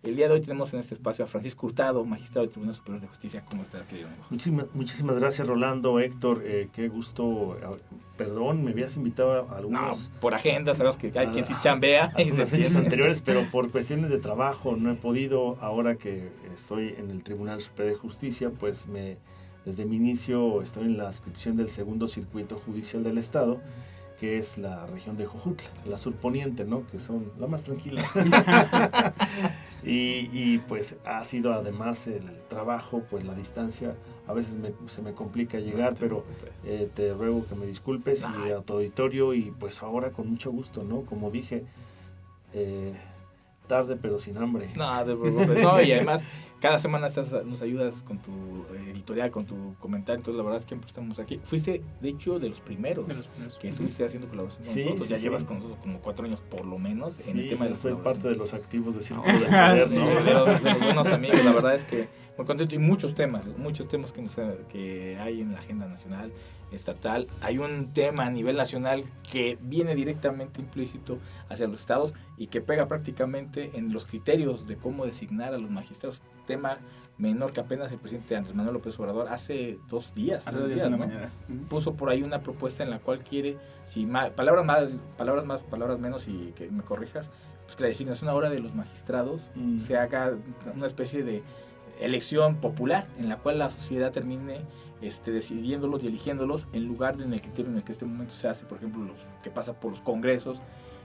El día de hoy tenemos en este espacio a Francisco Hurtado, magistrado del Tribunal Superior de Justicia. ¿Cómo está, querido amigo? Muchísimas gracias, Rolando, Héctor. Qué gusto. Perdón, me habías invitado a algunos... No, por agenda, sabemos que hay quien sí chambea. En las fechas anteriores, pero por cuestiones de trabajo no he podido. Ahora que estoy en el Tribunal Superior de Justicia, pues desde mi inicio estoy en la adscripción del segundo circuito judicial del Estado, que es la región de Jojutla, la surponiente, ¿no? Que son la más tranquila. y pues ha sido además el trabajo, pues la distancia, a veces se me complica llegar, pero te ruego que me disculpes, y a tu auditorio, y pues ahora con mucho gusto, ¿no? Como dije, tarde pero sin hambre. No, te preocupes. No, y además cada semana nos ayudas con tu editorial, con tu comentario, entonces la verdad es que siempre estamos aquí. Fuiste, de hecho, de los primeros que estuviste haciendo colaboración con nosotros. Ya llevas con nosotros como 4 años por lo menos en el tema de la soy parte de los activos de Círculo de Poder, ¿no? de los buenos amigos, la verdad es que muy contento. Y muchos temas que hay en la agenda nacional, estatal. Hay un tema a nivel nacional que viene directamente implícito hacia los estados y que pega prácticamente en los criterios de cómo designar a los magistrados. Tema menor que apenas el presidente Andrés Manuel López Obrador hace 2 días, 3 días, en la ¿no? mañana. Puso por ahí una propuesta en la cual quiere, palabras más, palabras menos, y que me corrijas, pues que la designación ahora de los magistrados se haga una especie de elección popular en la cual la sociedad termine decidiéndolos y eligiéndolos en lugar de en el criterio en el que este momento se hace, por ejemplo, los que pasa por los congresos,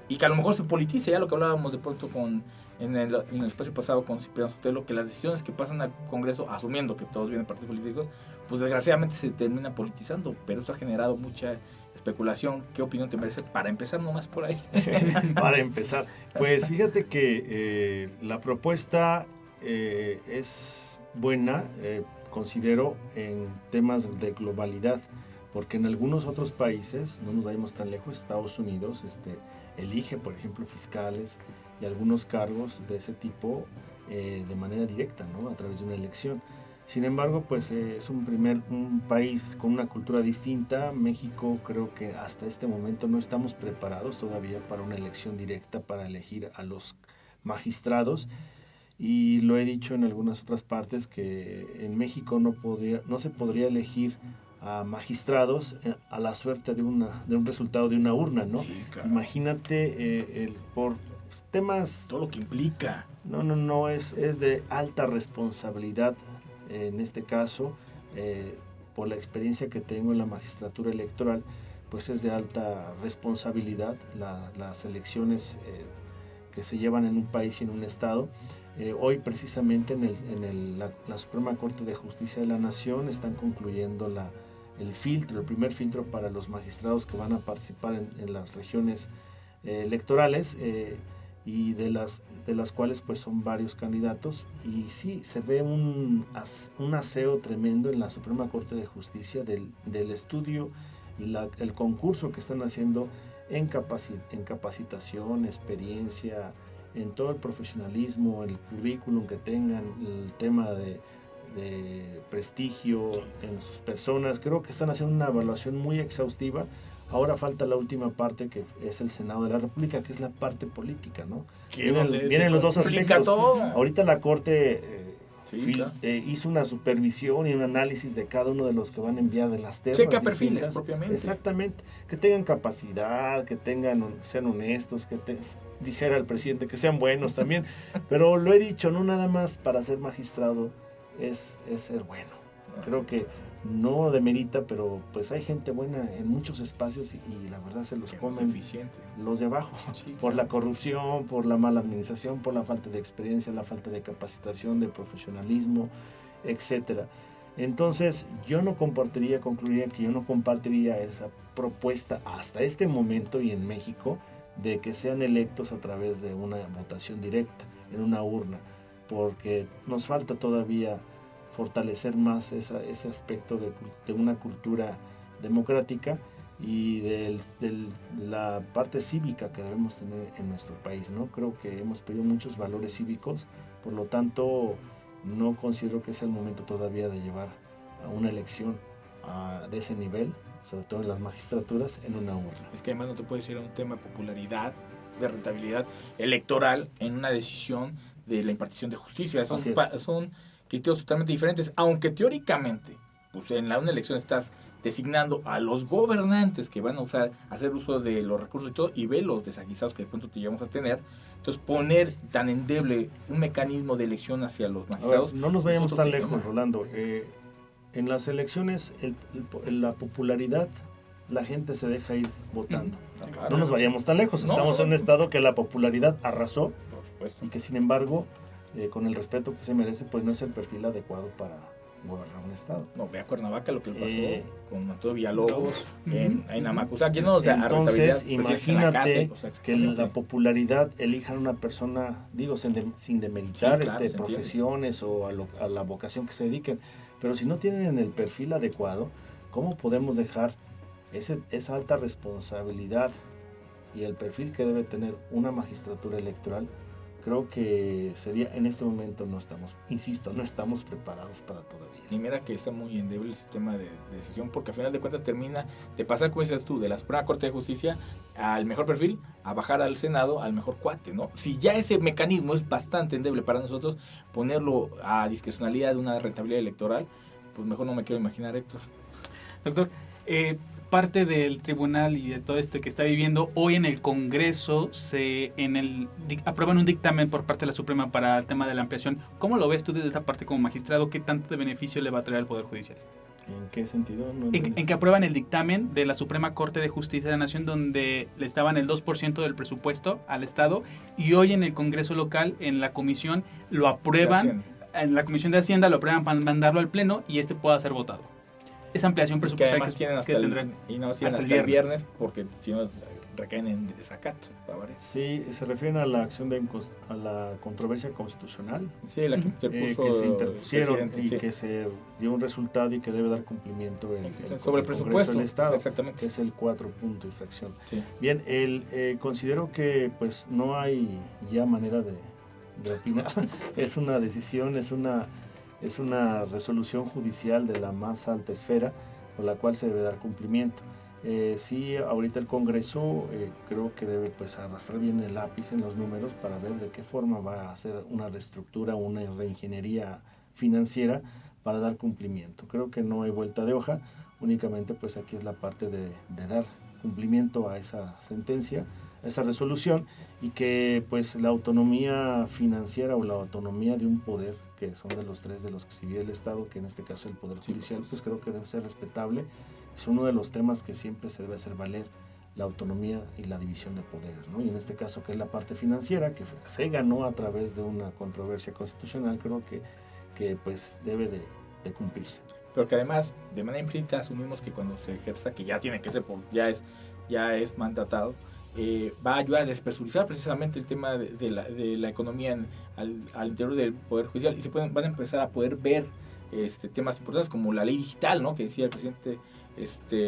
y que a lo mejor se politice, ya lo que hablábamos de pronto en el espacio pasado con Cipriano Sotelo, que las decisiones que pasan al Congreso, asumiendo que todos vienen de partidos políticos, pues desgraciadamente se termina politizando, pero eso ha generado mucha especulación. ¿Qué opinión te merece? Para empezar nomás por ahí. Para empezar, pues fíjate que la propuesta es buena, considero, en temas de globalidad, porque en algunos otros países, no nos vayamos tan lejos, Estados Unidos elige, por ejemplo, fiscales y algunos cargos de ese tipo de manera directa, ¿no? A través de una elección. Sin embargo, pues es un país con una cultura distinta. México, creo que hasta este momento no estamos preparados todavía para una elección directa, para elegir a los magistrados. Y lo he dicho en algunas otras partes, que en México no se podría elegir a magistrados a la suerte de un resultado de una urna, ¿no? Sí, claro. Imagínate por temas... Todo lo que implica. No, es de alta responsabilidad, en este caso, por la experiencia que tengo en la magistratura electoral, pues es de alta responsabilidad las elecciones que se llevan en un país y en un estado. Hoy precisamente en la Suprema Corte de Justicia de la Nación están concluyendo el primer filtro para los magistrados que van a participar en las regiones electorales, y de las cuales pues son varios candidatos, y sí, se ve un aseo tremendo en la Suprema Corte de Justicia del estudio y el concurso que están haciendo en capacitación, experiencia, en todo el profesionalismo, el currículum que tengan, el tema de prestigio en sus personas. Creo que están haciendo una evaluación muy exhaustiva. Ahora falta la última parte, que es el Senado de la República, que es la parte política, ¿no? Vienen los dos aspectos. Todo. Ahorita la Corte claro. Hizo una supervisión y un análisis de cada uno de los que van a enviar de las ternas. Checa perfiles propiamente. Exactamente. Que tengan capacidad, que sean honestos, dijera el presidente, que sean buenos también. Pero lo he dicho, no nada más para ser magistrado es ser bueno. Creo que no demerita, pero pues hay gente buena en muchos espacios y la verdad se los comen los de abajo, sí, por la corrupción, por la mala administración, por la falta de experiencia, la falta de capacitación, de profesionalismo, etcétera. Entonces concluiría que yo no compartiría esa propuesta hasta este momento y en México, de que sean electos a través de una votación directa en una urna, porque nos falta todavía fortalecer más ese aspecto de una cultura democrática y de la parte cívica que debemos tener en nuestro país, ¿no? Creo que hemos perdido muchos valores cívicos, por lo tanto no considero que sea el momento todavía de llevar a una elección de ese nivel, sobre todo en las magistraturas, en una urna. Es que además no te puedes ir a un tema de popularidad, de rentabilidad electoral, en una decisión de la impartición de justicia. Son, Así es. son criterios totalmente diferentes, aunque teóricamente, pues en una elección estás designando a los gobernantes que van a hacer uso de los recursos y todo, y ve los desaguisados que de pronto te llevamos a tener. Entonces, poner tan endeble un mecanismo de elección hacia los magistrados... Ahora, no nos vayamos tan lejos, tema. Rolando. En las elecciones, la popularidad, la gente se deja ir votando. Claro. No nos vayamos tan lejos. Estamos en un estado que la popularidad arrasó y que, sin embargo, con el respeto que se merece, pues no es el perfil adecuado para gobernar un estado. No, ve a Cuernavaca lo que pasó con Antonio Villalobos en Amacuza. Aquí no, entonces, imagínate que la la popularidad elijan una persona, digo, sin demeritar Sí, claro, profesiones o a la vocación que se dediquen, pero si no tienen el perfil adecuado, ¿cómo podemos dejar esa alta responsabilidad y el perfil que debe tener una magistratura electoral? Creo que sería, en este momento no estamos preparados para todavía. Y mira que está muy endeble el sistema de decisión, porque al final de cuentas termina de pasar, como dices tú, de la Suprema Corte de Justicia al mejor perfil, a bajar al Senado al mejor cuate, ¿no? Si ya ese mecanismo es bastante endeble para nosotros, ponerlo a discrecionalidad de una rentabilidad electoral, pues mejor no me quiero imaginar, Héctor. Doctor, parte del tribunal y de todo esto que está viviendo hoy en el Congreso aprueban un dictamen por parte de la Suprema para el tema de la ampliación. ¿Cómo lo ves tú desde esa parte como magistrado? ¿Qué tanto de beneficio le va a traer al Poder Judicial? ¿En qué sentido? En que aprueban el dictamen de la Suprema Corte de Justicia de la Nación, donde le estaban el 2% del presupuesto al Estado, y hoy en el Congreso local, en la comisión, lo aprueban, en la Comisión de Hacienda lo aprueban para mandarlo al Pleno y pueda ser votado. Esa ampliación presupuestaria que tienen hasta el viernes, porque si no recaen en desacato. Sí, se refieren a la acción a la controversia constitucional. Sí, la que interpuso que se interpusieron y que se dio un resultado y que debe dar cumplimiento sobre el presupuesto del Estado, exactamente, que es el 4 punto y fracción. Sí. Bien, considero que pues no hay ya manera de opinar. Es una decisión, es una resolución judicial de la más alta esfera por la cual se debe dar cumplimiento. Sí, ahorita el Congreso creo que debe pues arrastrar bien el lápiz en los números para ver de qué forma va a hacer una reestructura, una reingeniería financiera para dar cumplimiento. Creo que no hay vuelta de hoja, únicamente pues aquí es la parte de dar cumplimiento a esa sentencia, a esa resolución, y que pues la autonomía financiera o la autonomía de un poder, que son de los tres de los que se divide el Estado, que en este caso el Poder Judicial, pues creo que debe ser respetable. Es uno de los temas que siempre se debe hacer valer, la autonomía y la división de poderes, ¿no? Y en este caso, que es la parte financiera, que se ganó a través de una controversia constitucional, creo que pues debe de cumplirse. Pero que además, de manera implícita, asumimos que cuando se ejerza, que ya tiene que ser, ya es mandatado, va a ayudar a despresurizar precisamente el tema de la economía al interior del Poder Judicial, y van a empezar a poder ver temas importantes como la ley digital, ¿no? Que decía el presidente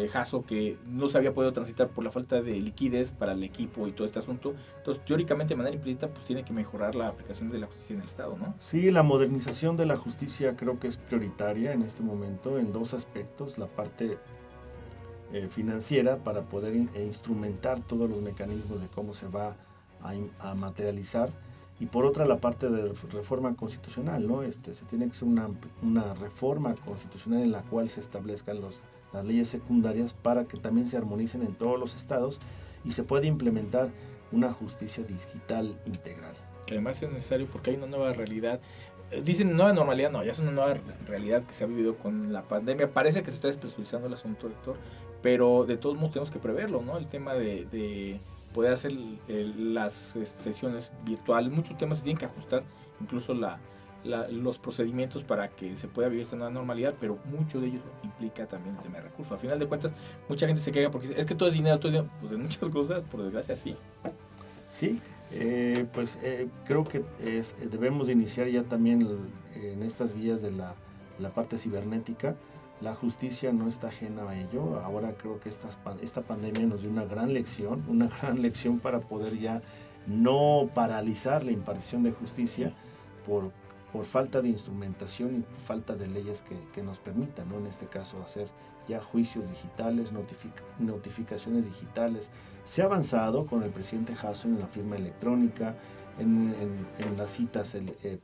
Jasso que no se había podido transitar por la falta de liquidez para el equipo y todo este asunto. Entonces, teóricamente, de manera implícita, pues tiene que mejorar la aplicación de la justicia en el Estado, ¿no? Sí, la modernización de la justicia creo que es prioritaria en este momento en dos aspectos: la parte financiera, para poder instrumentar todos los mecanismos de cómo se va a materializar, y por otra la parte de reforma constitucional, ¿no? Se tiene que hacer una reforma constitucional en la cual se establezcan las leyes secundarias para que también se armonicen en todos los estados y se pueda implementar una justicia digital integral. Que además es necesario porque hay una nueva realidad. Dicen nueva normalidad, no, ya es una nueva realidad que se ha vivido con la pandemia. Parece que se está despresurizando el asunto, Héctor, pero de todos modos tenemos que preverlo, ¿no? El tema de poder hacer las sesiones virtuales, muchos temas se tienen que ajustar, incluso los procedimientos para que se pueda vivir esta nueva normalidad, pero mucho de ello implica también el tema de recursos. A final de cuentas, mucha gente se queja porque dice, es que todo es dinero, pues en muchas cosas, por desgracia, sí. Sí, creo que debemos de iniciar ya también en estas vías de la parte cibernética. La justicia no está ajena a ello. Ahora creo que esta pandemia nos dio una gran lección para poder ya no paralizar la impartición de justicia por falta de instrumentación y falta de leyes que nos permitan, ¿no? En este caso, hacer ya juicios digitales, notificaciones digitales. Se ha avanzado con el presidente Jasso en la firma electrónica, en las citas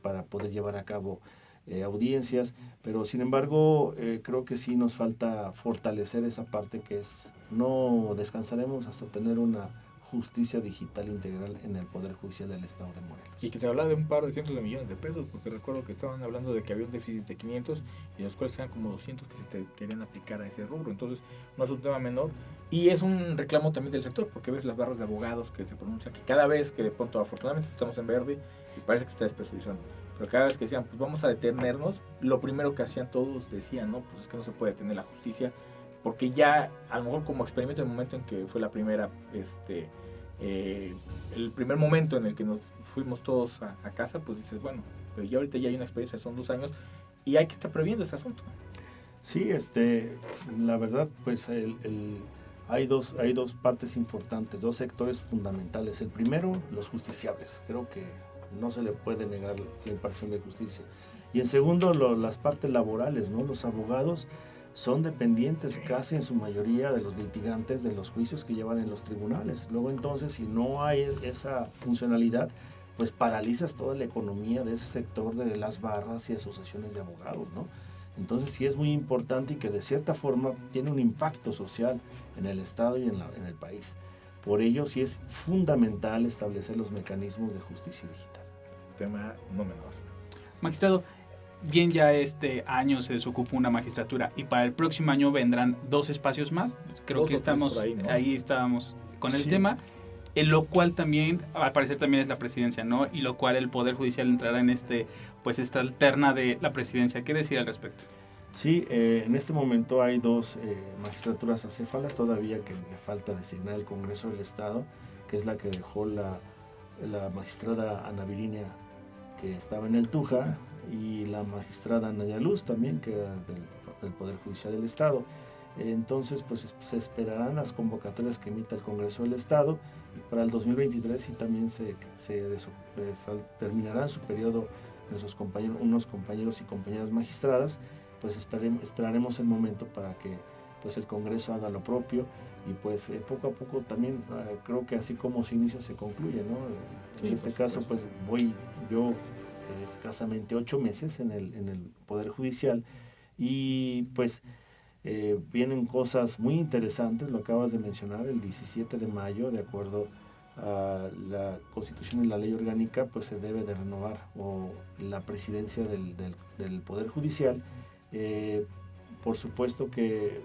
para poder llevar a cabo audiencias, pero sin embargo creo que sí nos falta fortalecer esa parte que es, no descansaremos hasta tener una justicia digital integral en el Poder Judicial del Estado de Morelos. Y que se habla de un par de cientos de millones de pesos, porque recuerdo que estaban hablando de que había un déficit de 500 y de los cuales eran como 200 que se querían aplicar a ese rubro. Entonces no es un tema menor y es un reclamo también del sector, porque ves las barras de abogados que se pronuncian que cada vez que de pronto, afortunadamente estamos en verde y parece que se está despresurizando, pero cada vez que decían pues vamos a detenernos, lo primero que hacían todos decían, no, pues es que no se puede detener la justicia, porque ya a lo mejor como experimento en el momento en que fue la primera el primer momento en el que nos fuimos todos a casa, pues dices, bueno, pero ya ahorita ya hay una experiencia, son 2 años y hay que estar previendo ese asunto. Sí, la verdad, pues hay dos partes importantes, 2 sectores fundamentales. El primero, los justiciables. Creo que no se le puede negar la impartición de justicia. Y en segundo, las partes laborales, ¿no? Los abogados son dependientes casi en su mayoría de los litigantes de los juicios que llevan en los tribunales. Luego entonces, si no hay esa funcionalidad, pues paralizas toda la economía de ese sector de las barras y asociaciones de abogados, ¿no? Entonces sí es muy importante y que de cierta forma tiene un impacto social en el Estado y en el país. Por ello sí es fundamental establecer los mecanismos de justicia digital. Tema no menor. Magistrado, bien, ya este año se desocupó una magistratura y para el próximo año vendrán 2 espacios más. Creo que estamos ahí estábamos con el tema, en lo cual también, al parecer también es la presidencia, ¿no? Y lo cual el Poder Judicial entrará en esta alterna de la presidencia. ¿Qué decir al respecto? Sí, en este momento hay 2 magistraturas acéfalas todavía que le falta designar el Congreso del Estado, que es la que dejó la magistrada Ana Virinia, que estaba en el Tuja, y la magistrada Nadia Luz también, que era del Poder Judicial del Estado. Entonces, pues se esperarán las convocatorias que emita el Congreso del Estado, y para el 2023 y también terminarán su periodo unos compañeros y compañeras magistradas. Pues esperaremos el momento para que pues el Congreso haga lo propio y pues poco a poco también creo que así como se inicia se concluye, ¿no? Sí, en este caso pues voy yo escasamente 8 meses en el Poder Judicial y pues vienen cosas muy interesantes, lo acabas de mencionar, el 17 de mayo, de acuerdo a la Constitución y la Ley Orgánica, pues se debe de renovar la presidencia del Poder Judicial. Por supuesto que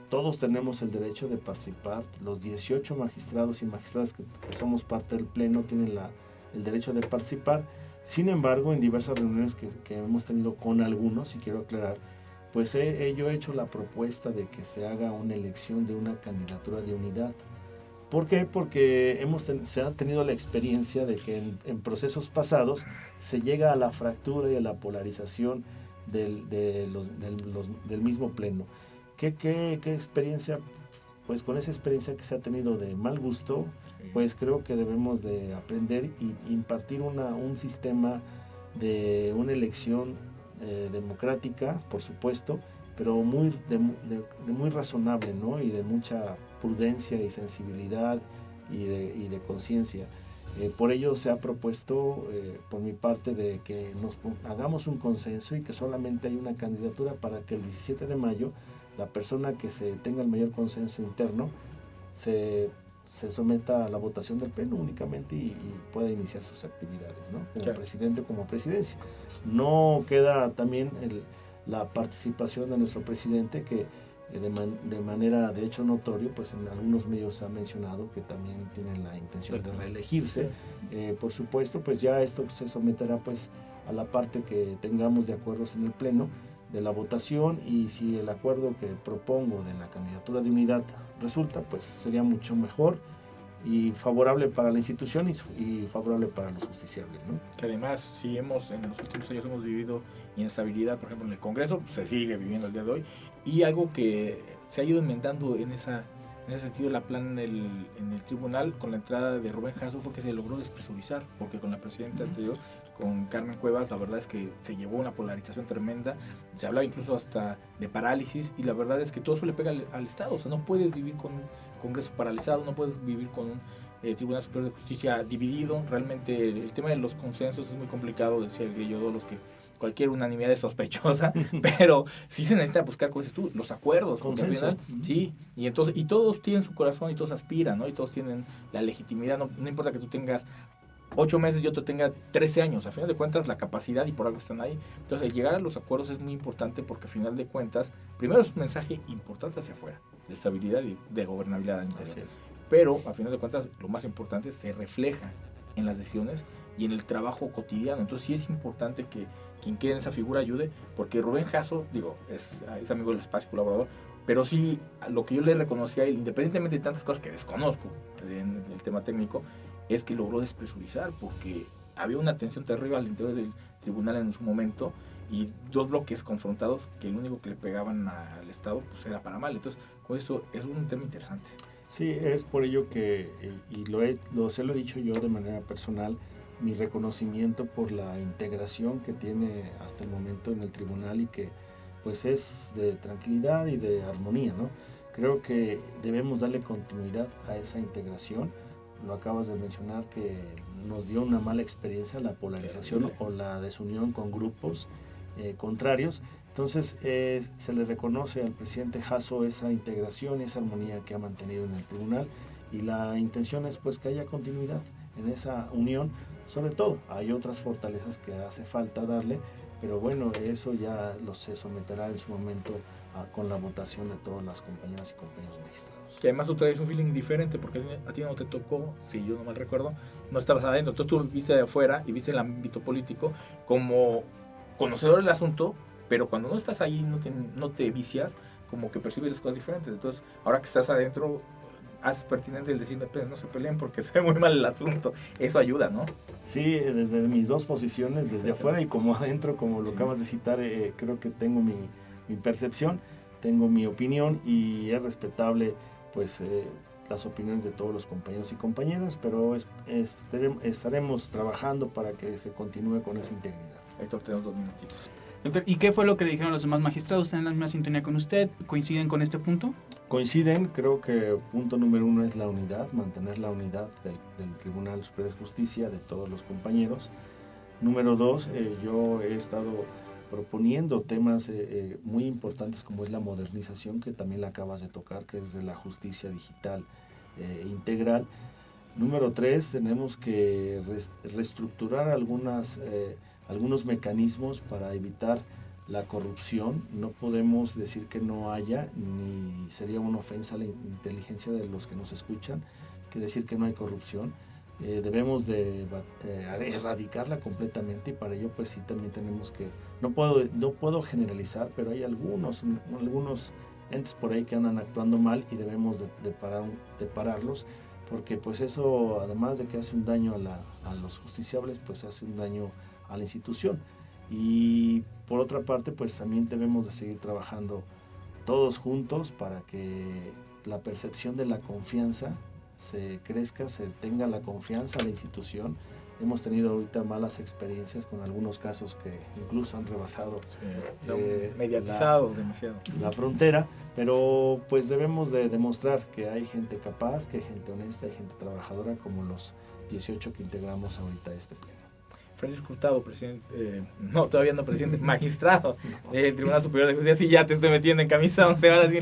todos tenemos el derecho de participar, los 18 magistrados y magistradas que somos parte del Pleno tienen el derecho de participar. Sin embargo, en diversas reuniones que hemos tenido con algunos, y quiero aclarar, pues yo he hecho la propuesta de que se haga una elección de una candidatura de unidad. ¿Por qué? Porque se ha tenido la experiencia de que en procesos pasados se llega a la fractura y a la polarización del mismo Pleno. ¿Qué experiencia? Pues con esa experiencia que se ha tenido de mal gusto, pues creo que debemos de aprender y impartir un sistema de una elección democrática, por supuesto, pero muy razonable, ¿no? Y de mucha prudencia y sensibilidad y de conciencia. Por ello se ha propuesto por mi parte de que nos hagamos un consenso y que solamente hay una candidatura para que el 17 de mayo la persona que tenga el mayor consenso interno se someta a la votación del Pleno únicamente y pueda iniciar sus actividades, ¿no? Como presidente o como presidencia. No queda también la participación de nuestro presidente que de manera de hecho notorio, pues en algunos medios ha mencionado que también tienen la intención de reelegirse. Por supuesto, pues ya esto se someterá pues a la parte que tengamos de acuerdos en el Pleno de la votación, y si el acuerdo que propongo de la candidatura de unidad resulta, pues sería mucho mejor y favorable para la institución y favorable para los justiciables, ¿no? Que además, si en los últimos años hemos vivido inestabilidad, por ejemplo en el Congreso, pues se sigue viviendo el día de hoy, y algo que se ha ido enmendando en ese sentido la plan en el tribunal con la entrada de Rubén Jasso fue que se logró despresurizar, porque con la presidenta anterior, con Carmen Cuevas, la verdad es que se llevó una polarización tremenda, se hablaba incluso hasta de parálisis, y la verdad es que todo eso le pega al Estado. O sea, no puedes vivir con un Congreso paralizado, no puedes vivir con el Tribunal Superior de Justicia dividido. Realmente el tema de los consensos es muy complicado, decía el Grillo, los que cualquier unanimidad es sospechosa, pero sí se necesita buscar, como dices tú, los acuerdos, porque al final, sí, y entonces, y todos tienen su corazón y todos aspiran, ¿no? Y todos tienen la legitimidad, no importa que tú tengas 8 meses y otro tenga 13 años, a final de cuentas la capacidad y por algo están ahí. Entonces el llegar a los acuerdos es muy importante porque a final de cuentas, primero es un mensaje importante hacia afuera, de estabilidad y de gobernabilidad al interior. Pero a final de cuentas lo más importante se refleja en las decisiones y en el trabajo cotidiano. Entonces sí es importante que quien quede en esa figura ayude, porque Rubén Jasso, digo, es amigo del espacio colaborador, pero sí, lo que yo le reconocí a él, independientemente de tantas cosas que desconozco en el tema técnico, es que logró despresurizar, porque había una tensión terrible al interior del tribunal en su momento, y 2 bloques confrontados, que el único que le pegaban al Estado pues era para mal. Entonces, con esto es un tema interesante. Sí, es por ello que, y se lo he dicho yo de manera personal, mi reconocimiento por la integración que tiene hasta el momento en el tribunal y que pues es de tranquilidad y de armonía, ¿no? Creo que debemos darle continuidad a esa integración. Lo acabas de mencionar, que nos dio una mala experiencia la polarización o la desunión con grupos contrarios. Entonces se le reconoce al presidente Jasso esa integración y esa armonía que ha mantenido en el tribunal, y la intención es pues que haya continuidad en esa unión. Sobre todo hay otras fortalezas que hace falta darle, pero bueno, eso ya se someterá en su momento con la votación de todas las compañeras y compañeros magistrados. Que además tú traes un feeling diferente, porque a ti no te tocó, si yo no mal recuerdo, no estabas adentro. Entonces tú viste de afuera y viste el ámbito político como conocedor del asunto, pero cuando no estás ahí no te vicias, como que percibes las cosas diferentes. Entonces ahora que estás adentro, haces pertinente el decir, no se peleen porque se ve muy mal el asunto. Eso ayuda, ¿no? Sí, desde mis 2 posiciones, desde afuera y como adentro, como lo acabas de citar, creo que tengo mi percepción, tengo mi opinión, y es respetable pues las opiniones de todos los compañeros y compañeras, pero estaremos trabajando para que se continúe con esa integridad. Héctor, tenemos 2 minutitos. Doctor, ¿y qué fue lo que dijeron los demás magistrados? ¿Están en la misma sintonía con usted? ¿Coinciden con este punto? Coinciden, creo que punto número 1 es la unidad, mantener la unidad del Tribunal Superior de Justicia, de todos los compañeros. Número 2, yo he estado proponiendo temas muy importantes como es la modernización, que también la acabas de tocar, que es de la justicia digital integral. Número 3, tenemos que reestructurar algunos mecanismos para evitar la corrupción. No podemos decir que no haya, ni sería una ofensa a la inteligencia de los que nos escuchan, que decir que no hay corrupción. Debemos de erradicarla completamente, y para ello pues sí también tenemos que, no puedo generalizar, pero hay algunos entes por ahí que andan actuando mal, y debemos de pararlos, porque pues eso, además de que hace un daño a los justiciables, pues hace un daño a la institución. Y por otra parte pues también debemos de seguir trabajando todos juntos para que la percepción de la confianza se crezca, se tenga la confianza a la institución. Hemos tenido ahorita malas experiencias con algunos casos que incluso han rebasado mediatizado demasiado la frontera, pero pues debemos de demostrar que hay gente capaz, que hay gente honesta, hay gente trabajadora, como los 18 que integramos ahorita a este pleno. Francisco Hurtado, presidente, no, todavía no presidente, magistrado del Tribunal Superior de Justicia. Sí, ya te estoy metiendo en camisa 11, ahora sí,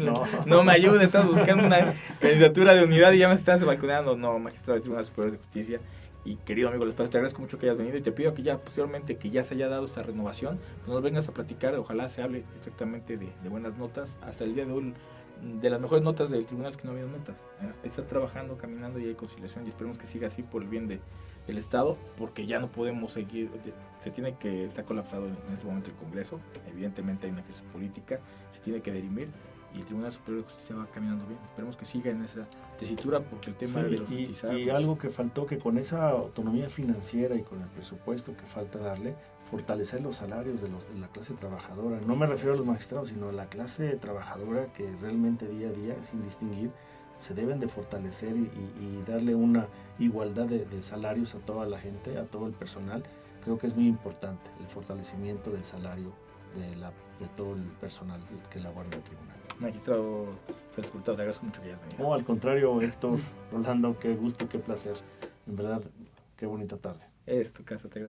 no me ayudes, estás buscando una candidatura de unidad y ya me estás balconeando. No, magistrado del Tribunal Superior de Justicia. Y querido amigo Les Paz, te agradezco mucho que hayas venido, y te pido que ya posteriormente, que ya se haya dado esta renovación, pues nos vengas a platicar. Ojalá se hable exactamente de buenas notas. Hasta el día de hoy, de las mejores notas del tribunal es que no ha habido notas. Está trabajando, caminando, y hay conciliación, y esperemos que siga así por el bien del Estado, porque ya no podemos seguir. Está colapsado en este momento el Congreso, evidentemente hay una crisis política, se tiene que dirimir, y el Tribunal Superior de Justicia va caminando bien. Esperemos que siga en esa tesitura, porque el tema de los justiciables... Y algo que faltó, que con esa autonomía financiera y con el presupuesto que falta darle, fortalecer los salarios de la clase trabajadora. No me refiero a los magistrados, sino a la clase trabajadora, que realmente día a día, sin distinguir, se deben de fortalecer y darle una igualdad de salarios a toda la gente, a todo el personal. Creo que es muy importante el fortalecimiento del salario de todo el personal que labora en el tribunal. Magistrado Félix Hurtado, te agradezco mucho que hayas venido. No, al contrario, Héctor, Rolando, qué gusto, qué placer. En verdad, qué bonita tarde. Es tu casa, te agradezco.